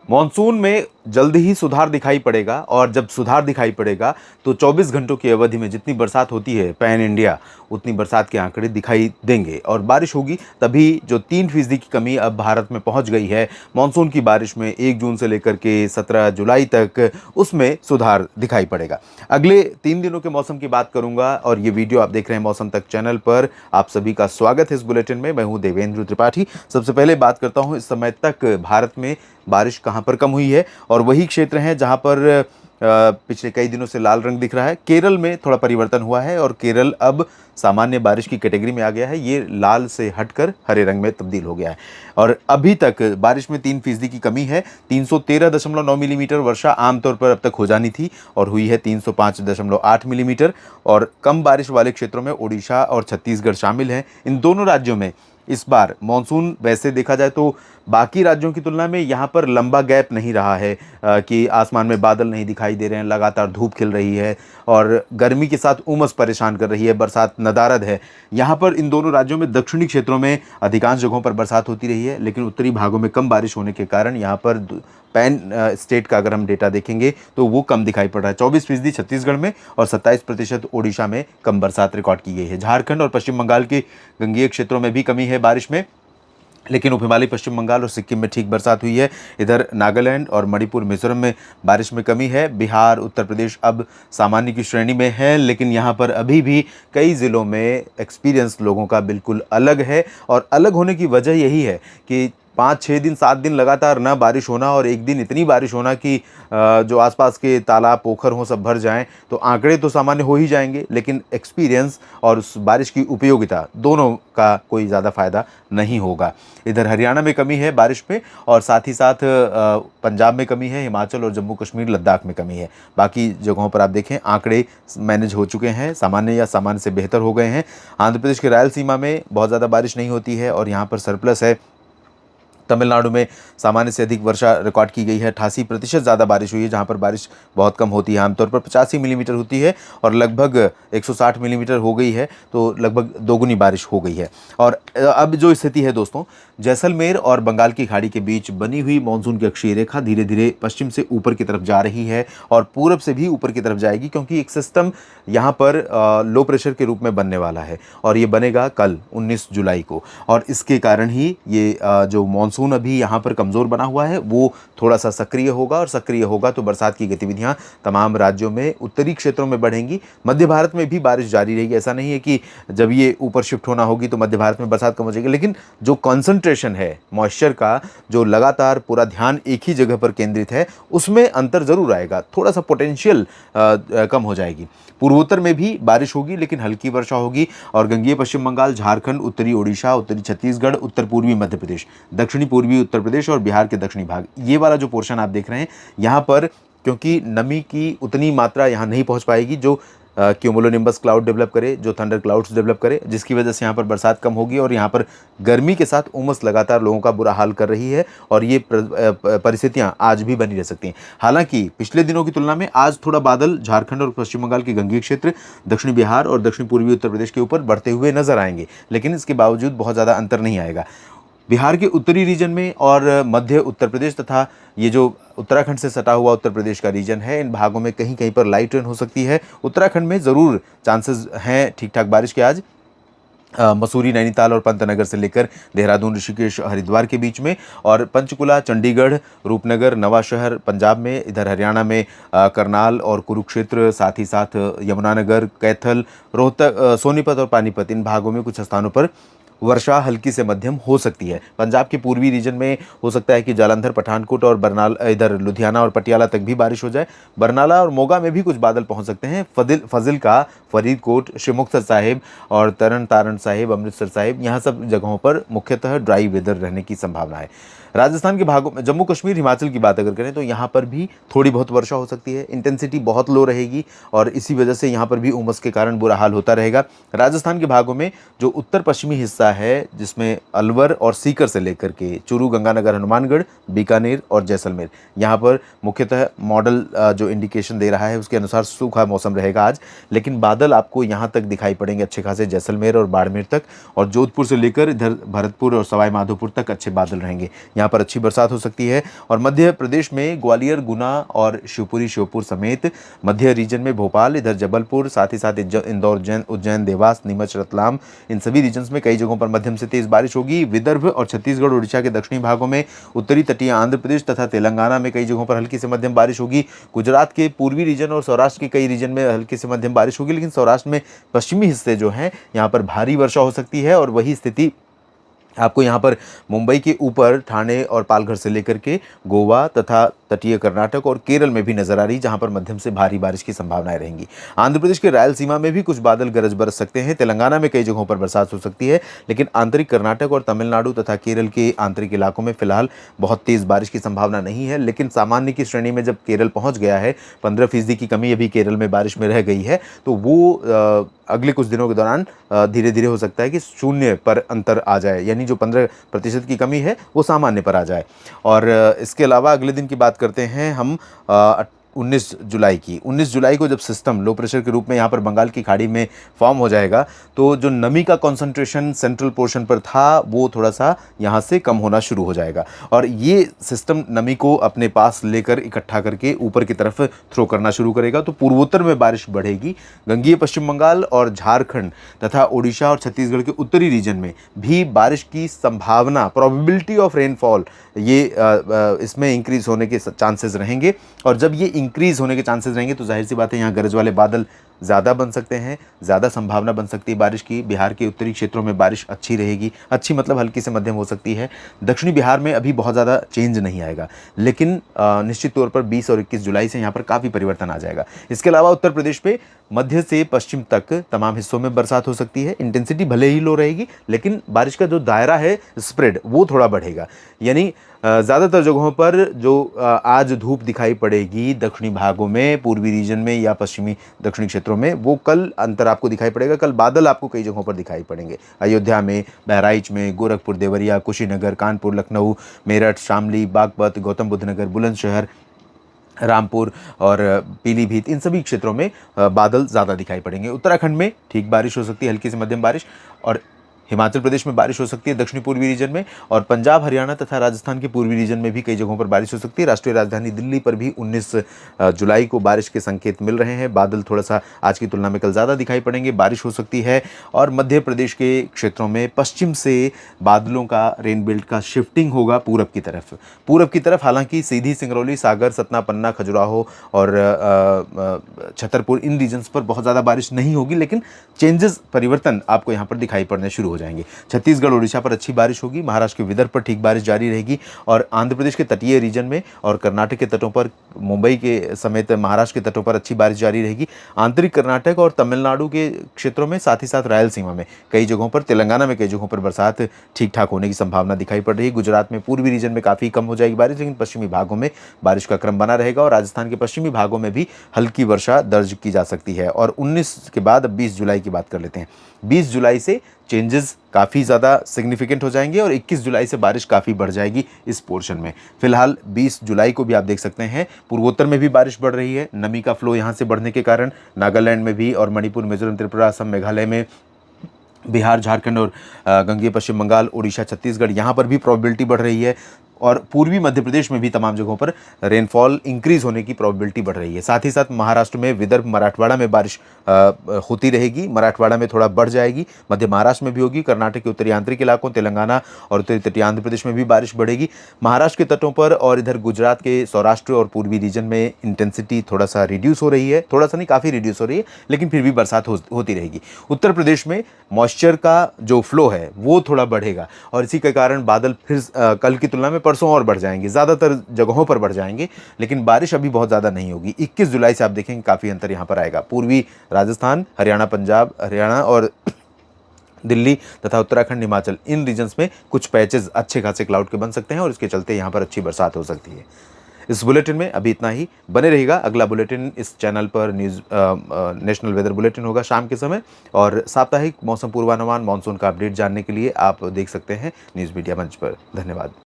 Monsoon में जल्द ही सुधार दिखाई पड़ेगा और जब सुधार दिखाई पड़ेगा तो 24 घंटों की अवधि में जितनी बरसात होती है पैन इंडिया उतनी बरसात के आंकड़े दिखाई देंगे और बारिश होगी। तभी जो 3% की कमी अब भारत में पहुंच गई है मॉनसून की बारिश में 1 जून से लेकर के 17 जुलाई तक, उसमें सुधार दिखाई पड़ेगा। अगले 3 दिनों के मौसम की बात करूंगा और ये वीडियो आप देख रहे हैं मौसम तक चैनल पर। आप सभी का स्वागत है इस बुलेटिन में। मैं हूं देवेंद्र त्रिपाठी। सबसे पहले बात करता हूं इस समय तक भारत में बारिश कहां पर कम हुई है और वही क्षेत्र हैं जहां पर पिछले कई दिनों से लाल रंग दिख रहा है। केरल में थोड़ा परिवर्तन हुआ है और केरल अब सामान्य बारिश की कैटेगरी में आ गया है। ये लाल से हटकर हरे रंग में तब्दील हो गया है और अभी तक बारिश में 3% की कमी है। 313.9 मिलीमीटर वर्षा आमतौर पर अब तक हो जानी थी और हुई है 305.8 मिलीमीटर। और कम बारिश वाले क्षेत्रों में ओडिशा और छत्तीसगढ़ शामिल हैं। इन दोनों राज्यों में इस बार मॉनसून वैसे देखा जाए तो बाकी राज्यों की तुलना में यहाँ पर लंबा गैप नहीं रहा है कि आसमान में बादल नहीं दिखाई दे रहे हैं, लगातार धूप खिल रही है और गर्मी के साथ उमस परेशान कर रही है, बरसात नदारद है। यहाँ पर इन दोनों राज्यों में दक्षिणी क्षेत्रों में अधिकांश जगहों पर बरसात होती रही है, लेकिन उत्तरी भागों में कम बारिश होने के कारण यहाँ पर पैन स्टेट का अगर हम डेटा देखेंगे तो वो कम दिखाई पड़ रहा है। 24% छत्तीसगढ़ में और 27% ओडिशा में कम बरसात रिकॉर्ड की गई है। झारखंड और पश्चिम बंगाल के गंगेय क्षेत्रों में भी कमी है बारिश में, लेकिन उप हिमालयी पश्चिम बंगाल और सिक्किम में ठीक बरसात हुई है। इधर नागालैंड और मणिपुर मिजोरम में बारिश में कमी है। बिहार उत्तर प्रदेश अब सामान्य की श्रेणी में है, लेकिन यहाँ पर अभी भी कई ज़िलों में एक्सपीरियंस लोगों का बिल्कुल अलग है और अलग होने की वजह यही है कि 5-6 दिन 7 दिन लगातार ना बारिश होना और एक दिन इतनी बारिश होना कि जो आसपास के तालाब पोखर हों सब भर जाएं, तो आंकड़े तो सामान्य हो ही जाएंगे, लेकिन एक्सपीरियंस और उस बारिश की उपयोगिता दोनों का कोई ज़्यादा फ़ायदा नहीं होगा। इधर हरियाणा में कमी है बारिश में और साथ ही साथ पंजाब में कमी है, हिमाचल और जम्मू कश्मीर लद्दाख में कमी है। बाकी जगहों पर आप देखें आंकड़े मैनेज हो चुके हैं, सामान्य या सामान्य से बेहतर हो गए हैं। आंध्र प्रदेश के रायलसीमा में बहुत ज़्यादा बारिश नहीं होती है और यहाँ पर सरप्लस है। तमिलनाडु में सामान्य से अधिक वर्षा रिकॉर्ड की गई है। 88% ज़्यादा बारिश हुई है, जहां पर बारिश बहुत कम होती है, आमतौर पर 85 मिलीमीटर होती है और लगभग 160 मिलीमीटर हो गई है, तो लगभग दोगुनी बारिश हो गई है। और अब जो स्थिति है दोस्तों, जैसलमेर और बंगाल की खाड़ी के बीच बनी हुई मानसून की अक्षीय रेखा धीरे धीरे पश्चिम से ऊपर की तरफ जा रही है और पूरब से भी ऊपर की तरफ जाएगी, क्योंकि एक सिस्टम यहाँ पर लो प्रेशर के रूप में बनने वाला है और ये बनेगा कल 19 जुलाई को। और इसके कारण ही ये जो मानसून अभी यहाँ पर कमज़ोर बना हुआ है वो थोड़ा सा सक्रिय होगा और सक्रिय होगा तो बरसात की गतिविधियाँ तमाम राज्यों में उत्तरी क्षेत्रों में बढ़ेंगी। मध्य भारत में भी बारिश जारी रहेगी। ऐसा नहीं है कि जब ये ऊपर शिफ्ट होना होगी तो मध्य भारत में बरसात कम हो जाएगी, लेकिन जो कॉन्सेंट्रेशन है मॉइस्चर का, जो लगातार पूरा ध्यान एक ही जगह पर केंद्रित है, उसमें अंतर ज़रूर आएगा, थोड़ा सा पोटेंशियल कम हो जाएगी। पूर्वोत्तर में भी बारिश होगी लेकिन हल्की वर्षा होगी और गंगेय पश्चिम बंगाल, झारखंड, उत्तरी ओडिशा, उत्तरी छत्तीसगढ़, उत्तर पूर्वी मध्य प्रदेश, दक्षिणी पूर्वी उत्तर प्रदेश और बिहार के दक्षिणी भाग, ये वाला जो पोर्शन आप देख रहे हैं यहाँ पर, क्योंकि नमी की उतनी मात्रा यहाँ नहीं पहुँच पाएगी जो क्यूमुलोनिम्बस क्लाउड डेवलप करे, जो थंडर क्लाउड्स डेवलप करे, जिसकी वजह से यहाँ पर बरसात कम होगी और यहाँ पर गर्मी के साथ उमस लगातार लोगों का बुरा हाल कर रही है और ये परिस्थितियाँ आज भी बनी रह सकती हैं। हालांकि पिछले दिनों की तुलना में आज थोड़ा बादल झारखंड और पश्चिम बंगाल के गंगेय क्षेत्र, दक्षिणी बिहार और दक्षिण पूर्वी उत्तर प्रदेश के ऊपर बढ़ते हुए नजर आएंगे, लेकिन इसके बावजूद बहुत ज़्यादा अंतर नहीं आएगा। बिहार के उत्तरी रीजन में और मध्य उत्तर प्रदेश तथा ये जो उत्तराखंड से सटा हुआ उत्तर प्रदेश का रीजन है, इन भागों में कहीं कहीं पर लाइट रेन हो सकती है। उत्तराखंड में ज़रूर चांसेस हैं ठीक ठाक बारिश के आज, मसूरी, नैनीताल और पंतनगर से लेकर देहरादून, ऋषिकेश, हरिद्वार के बीच में, और पंचकुला, चंडीगढ़, रूपनगर, नवा शहर पंजाब में, इधर हरियाणा में करनाल और कुरुक्षेत्र, साथ ही साथ यमुनानगर, कैथल, रोहतक, सोनीपत और पानीपत, इन भागों में कुछ स्थानों पर वर्षा हल्की से मध्यम हो सकती है। पंजाब के पूर्वी रीजन में हो सकता है कि जालंधर, पठानकोट और बरनाला, इधर लुधियाना और पटियाला तक भी बारिश हो जाए। बरनाला और मोगा में भी कुछ बादल पहुंच सकते हैं। फजिल्का, फरीदकोट, श्री मुक्तसर साहिब और तरन तारण साहिब, अमृतसर साहिब, यहाँ सब जगहों पर मुख्यतः ड्राई वेदर रहने की संभावना है। राजस्थान के भागों में, जम्मू कश्मीर, हिमाचल की बात अगर करें तो यहाँ पर भी थोड़ी बहुत वर्षा हो सकती है। इंटेंसिटी बहुत लो रहेगी और इसी वजह से यहाँ पर भी उमस के कारण बुरा हाल होता रहेगा। राजस्थान के भागों में जो उत्तर पश्चिमी हिस्सा है, जिसमें अलवर और सीकर से लेकर के चूरू, गंगानगर, हनुमानगढ़, बीकानेर और जैसलमेर, यहाँ पर मुख्यतः मॉडल जो इंडिकेशन दे रहा है उसके अनुसार सूखा मौसम रहेगा आज, लेकिन बादल आपको यहाँ तक दिखाई पड़ेंगे अच्छे खासे, जैसलमेर और बाड़मेर तक, और जोधपुर से लेकर इधर भरतपुर और सवाई माधोपुर तक अच्छे बादल रहेंगे। यहाँ यहाँ पर अच्छी बरसात हो सकती है। और मध्य प्रदेश में ग्वालियर, गुना और शिवपुरी, श्योपुर समेत मध्य रीजन में भोपाल, इधर जबलपुर, साथ ही साथ इंदौर, उज्जैन, देवास, नीमच, रतलाम, इन सभी रीजन्स में कई जगहों पर मध्यम से तेज बारिश होगी। विदर्भ और छत्तीसगढ़, उड़ीसा के दक्षिणी भागों में, उत्तरी तटीय आंध्र प्रदेश तथा तेलंगाना में कई जगहों पर हल्की से मध्यम बारिश होगी। गुजरात के पूर्वी रीजन और सौराष्ट्र के कई रीजन में हल्की से मध्यम बारिश होगी, लेकिन सौराष्ट्र में पश्चिमी हिस्से जो हैं यहाँ पर भारी वर्षा हो सकती है। और वही स्थिति आपको यहाँ पर मुंबई के ऊपर ठाणे और पालघर से लेकर के गोवा तथा तटीय कर्नाटक और केरल में भी नजर आ रही, जहां पर मध्यम से भारी बारिश की संभावनाएं रहेंगी। आंध्र प्रदेश के रायलसीमा में भी कुछ बादल गरज बरस सकते हैं। तेलंगाना में कई जगहों पर बरसात हो सकती है, लेकिन आंतरिक कर्नाटक और तमिलनाडु तथा केरल के आंतरिक इलाकों में फिलहाल बहुत तेज बारिश की संभावना नहीं है। लेकिन सामान्य की श्रेणी में जब केरल पहुंच गया है, 15% की कमी अभी केरल में बारिश में रह गई है, तो वो अगले कुछ दिनों के दौरान धीरे धीरे हो सकता है कि शून्य पर अंतर आ जाए, यानी जो 15% की कमी है वो सामान्य पर आ जाए। और इसके अलावा अगले दिन की बात करते हैं हम 19 जुलाई की। 19 जुलाई को जब सिस्टम लो प्रेशर के रूप में यहाँ पर बंगाल की खाड़ी में फॉर्म हो जाएगा, तो जो नमी का कॉन्सेंट्रेशन सेंट्रल पोर्शन पर था वो थोड़ा सा यहाँ से कम होना शुरू हो जाएगा, और ये सिस्टम नमी को अपने पास लेकर इकट्ठा करके ऊपर की तरफ थ्रो करना शुरू करेगा। तो पूर्वोत्तर में बारिश बढ़ेगी। गंगीय पश्चिम बंगाल और झारखंड तथा ओडिशा और छत्तीसगढ़ के उत्तरी रीजन में भी बारिश की संभावना, प्रोबेबिलिटी ऑफ रेनफॉल, ये इसमें इंक्रीज होने के चांसेस रहेंगे। और जब ये इंक्रीज होने के चांसेस रहेंगे तो जाहिर सी बात है यहाँ गरज वाले बादल ज़्यादा बन सकते हैं, ज़्यादा संभावना बन सकती है बारिश की। बिहार के उत्तरी क्षेत्रों में बारिश अच्छी रहेगी, अच्छी मतलब हल्की से मध्यम हो सकती है। दक्षिणी बिहार में अभी बहुत ज़्यादा चेंज नहीं आएगा, लेकिन निश्चित तौर पर 20 और 21 जुलाई से यहाँ पर काफ़ी परिवर्तन आ जाएगा। इसके अलावा उत्तर प्रदेश पे मध्य से पश्चिम तक तमाम हिस्सों में बरसात हो सकती है। इंटेंसिटी भले ही लो रहेगी, लेकिन बारिश का जो दायरा है, स्प्रेड, वो थोड़ा बढ़ेगा। यानी ज़्यादातर जगहों पर जो आज धूप दिखाई पड़ेगी दक्षिणी भागों में, पूर्वी रीजन में या पश्चिमी दक्षिणी क्षेत्रों में, वो कल अंतर आपको दिखाई पड़ेगा। कल बादल आपको कई जगहों पर दिखाई पड़ेंगे। अयोध्या में, बहराइच में, गोरखपुर, देवरिया, कुशीनगर, कानपुर, लखनऊ, मेरठ, शामली, बागपत, गौतम बुद्ध नगर, बुलंदशहर, रामपुर और पीलीभीत, इन सभी क्षेत्रों में बादल ज़्यादा दिखाई पड़ेंगे। उत्तराखंड में ठीक बारिश हो सकती है, हल्की से मध्यम बारिश। और हिमाचल प्रदेश में बारिश हो सकती है दक्षिणी पूर्वी रीजन में, और पंजाब, हरियाणा तथा राजस्थान के पूर्वी रीजन में भी कई जगहों पर बारिश हो सकती है। राष्ट्रीय राजधानी दिल्ली पर भी 19 जुलाई को बारिश के संकेत मिल रहे हैं। बादल थोड़ा सा आज की तुलना में कल ज़्यादा दिखाई पड़ेंगे, बारिश हो सकती है। और मध्य प्रदेश के क्षेत्रों में पश्चिम से बादलों का रेन बेल्ट का शिफ्टिंग होगा पूरब की तरफ। पूरब की तरफ हालांकि सीधी, सिंगरौली, सागर, सतना, पन्ना, खजुराहो और छतरपुर, इन रीजन्स पर बहुत ज़्यादा बारिश नहीं होगी, लेकिन चेंजेस, परिवर्तन आपको यहाँ पर दिखाई पड़ने शुरू हो जाएंगे। छत्तीसगढ़, उड़ीसा पर अच्छी बारिश होगी। महाराष्ट्र के विदर्भ पर ठीक बारिश जारी रहेगी, और आंध्र प्रदेश के तटीय रीजन में और कर्नाटक के तटों पर, मुंबई के समेत महाराष्ट्र के तटों पर अच्छी बारिश जारी रहेगी। आंतरिक कर्नाटक और तमिलनाडु के क्षेत्रों में, साथ ही साथ रायलसीमा में कई जगहों पर, तेलंगाना में कई जगहों पर बरसात ठीक ठाक होने की संभावना दिखाई पड़ रही है। गुजरात में पूर्वी रीजन में काफ़ी कम हो जाएगी बारिश, लेकिन पश्चिमी भागों में बारिश का क्रम बना रहेगा, और राजस्थान के पश्चिमी भागों में भी हल्की वर्षा दर्ज की जा सकती है। और 19 के बाद अब 20 जुलाई की बात कर लेते हैं। 20 जुलाई से चेंजेस काफ़ी ज़्यादा सिग्निफिकेंट हो जाएंगे, और 21 जुलाई से बारिश काफ़ी बढ़ जाएगी इस पोर्शन में। फिलहाल 20 जुलाई को भी आप देख सकते हैं पूर्वोत्तर में भी बारिश बढ़ रही है। नमी का फ्लो यहाँ से बढ़ने के कारण नागालैंड में भी, और मणिपुर, मिजोरम, त्रिपुरा, असम, मेघालय में, बिहार, झारखंड और गंगीय पश्चिम बंगाल, उड़ीसा, छत्तीसगढ़, यहाँ पर भी प्रोबेबिलिटी बढ़ रही है। और पूर्वी मध्य प्रदेश में भी तमाम जगहों पर रेनफॉल इंक्रीज होने की प्रोबेबिलिटी बढ़ रही है। साथ ही साथ महाराष्ट्र में, विदर्भ, मराठवाड़ा में बारिश होती रहेगी। मराठवाड़ा में थोड़ा बढ़ जाएगी, मध्य महाराष्ट्र में भी होगी। कर्नाटक के उत्तरी आंतरिक इलाकों, तेलंगाना और उत्तरी तटीय आंध्र प्रदेश में भी बारिश बढ़ेगी। महाराष्ट्र के तटों पर और इधर गुजरात के सौराष्ट्र और पूर्वी रीजन में इंटेंसिटी थोड़ा सा रिड्यूस हो रही है, थोड़ा सा नहीं, काफ़ी रिड्यूस हो रही है, लेकिन फिर भी बरसात होती रहेगी। उत्तर प्रदेश में मॉइस्चर का जो फ्लो है वो थोड़ा बढ़ेगा, और इसी के कारण बादल फिर कल की तुलना में परसों और बढ़ जाएंगे, ज़्यादातर जगहों पर बढ़ जाएंगे, लेकिन बारिश अभी बहुत ज़्यादा नहीं होगी। 21 जुलाई से आप देखेंगे काफ़ी अंतर यहाँ पर आएगा। पूर्वी राजस्थान, हरियाणा, पंजाब, हरियाणा और दिल्ली तथा उत्तराखंड, हिमाचल, इन रीजन्स में कुछ पैचेस अच्छे खासे क्लाउड के बन सकते हैं, और इसके चलते यहाँ पर अच्छी बरसात हो सकती है। इस बुलेटिन में अभी इतना ही, बने रहेगा। अगला बुलेटिन इस चैनल पर न्यूज़ नेशनल वेदर बुलेटिन होगा शाम के समय, और साप्ताहिक मौसम पूर्वानुमान, मानसून का अपडेट जानने के लिए आप देख सकते हैं न्यूज़ मीडिया मंच पर। धन्यवाद।